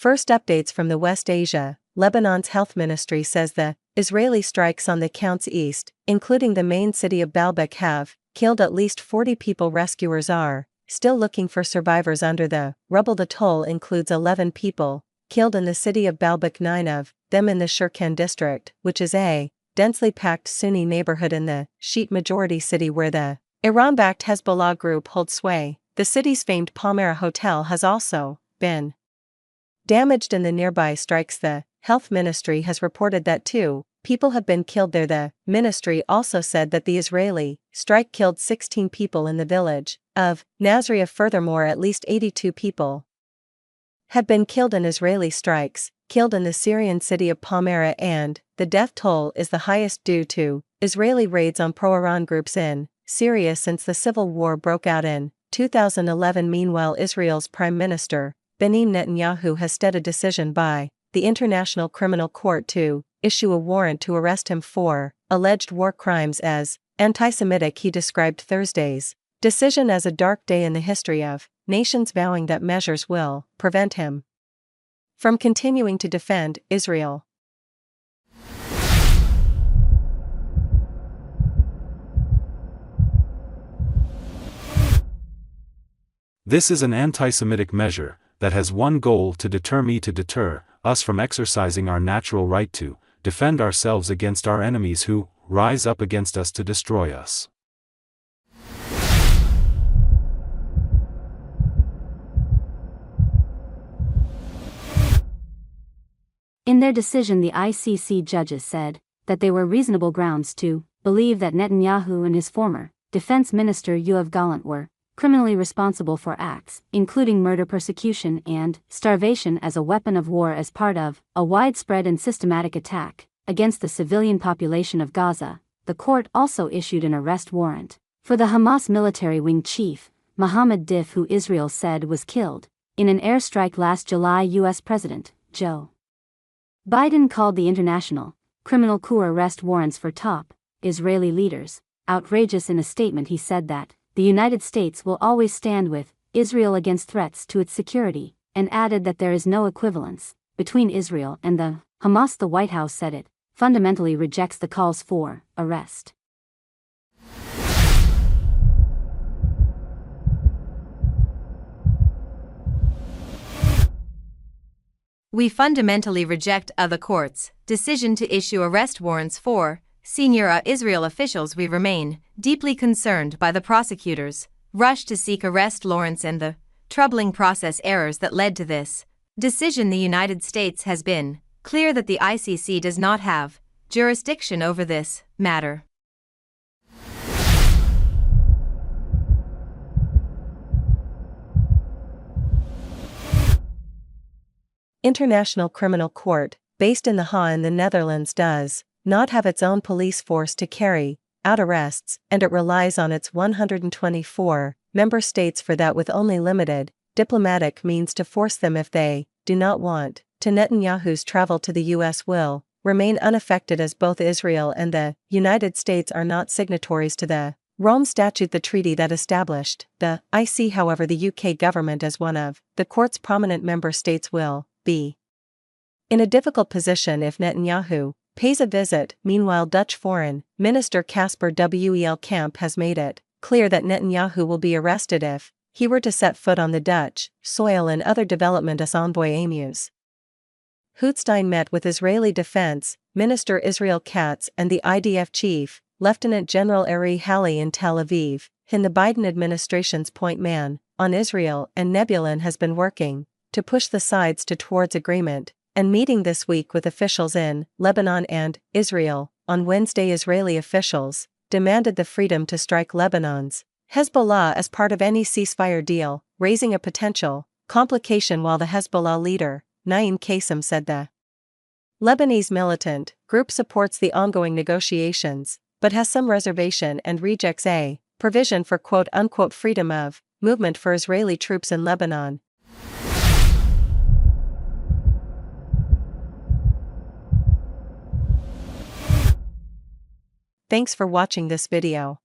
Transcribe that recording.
First updates from the West Asia. Lebanon's health ministry says the Israeli strikes on the counts east, including the main city of Baalbek, have killed at least 40 people. Rescuers are still looking for survivors under the rubble. The toll includes 11 people killed in the city of Baalbek, 9 of them in the Shirkan district, which is a densely packed Sunni neighborhood in the Shiite majority city where the Iran-backed Hezbollah group holds sway. The city's famed Palmyra hotel has also been damaged in the nearby strikes. The health ministry has reported that 2 people have been killed there. The ministry also said that the Israeli strike killed 16 people in the village of Nazria. Furthermore, at least 82 people have been killed in Israeli strikes, killed in the Syrian city of Palmyra, and the death toll is the highest due to Israeli raids on pro-Iran groups in Syria since the civil war broke out in 2011. Meanwhile, Israel's Prime Minister Benjamin Netanyahu has stayed a decision by the International Criminal Court to issue a warrant to arrest him for alleged war crimes as anti-Semitic. He described Thursday's decision as a dark day in the history of nations, vowing that measures will prevent him from continuing to defend Israel. This is an anti-Semitic measure that has one goal: to deter us from exercising our natural right to defend ourselves against our enemies who rise up against us to destroy us. In their decision, the ICC judges said that they were reasonable grounds to believe that Netanyahu and his former defense minister Yoav Gallant were criminally responsible for acts, including murder, persecution, and starvation as a weapon of war as part of a widespread and systematic attack against the civilian population of Gaza. The court also issued an arrest warrant for the Hamas military wing chief, Mohammed Dif, who Israel said was killed in an airstrike last July. U.S. President Joe Biden called the International Criminal Court arrest warrants for top Israeli leaders outrageous. In a statement, he said that the United States will always stand with Israel against threats to its security, and added that there is no equivalence between Israel and the Hamas. The White House said it fundamentally rejects the calls for arrest. We fundamentally reject the court's decision to issue arrest warrants for senior Israel officials. We remain deeply concerned by the prosecutors' rush to seek arrest warrants and the troubling process errors that led to this decision. The United States has been clear that the ICC does not have jurisdiction over this matter. International Criminal Court, based in The Hague in the Netherlands, does not have its own police force to carry out arrests, and it relies on its 124 member states for that, with only limited diplomatic means to force them if they do not want to. Netanyahu's travel to the U.S. will remain unaffected, as both Israel and the United States are not signatories to the Rome Statute, the treaty that established the IC. However, the UK government, as one of the court's prominent member states, will be in a difficult position if Netanyahu pays a visit. Meanwhile, Dutch Foreign Minister Casper Wel Kamp has made it clear that Netanyahu will be arrested if he were to set foot on the Dutch soil. And other development, as envoy Amos Hootstein met with Israeli Defense Minister Israel Katz and the IDF chief, Lieutenant General Ari Halley, in Tel Aviv. In the Biden administration's point man on Israel and Nebulun has been working to push the sides towards agreement, and meeting this week with officials in Lebanon and Israel. On Wednesday, Israeli officials demanded the freedom to strike Lebanon's Hezbollah as part of any ceasefire deal, raising a potential complication, while the Hezbollah leader, Naim Qassem, said the Lebanese militant group supports the ongoing negotiations, but has some reservation and rejects a provision for quote-unquote freedom of movement for Israeli troops in Lebanon. Thanks for watching this video.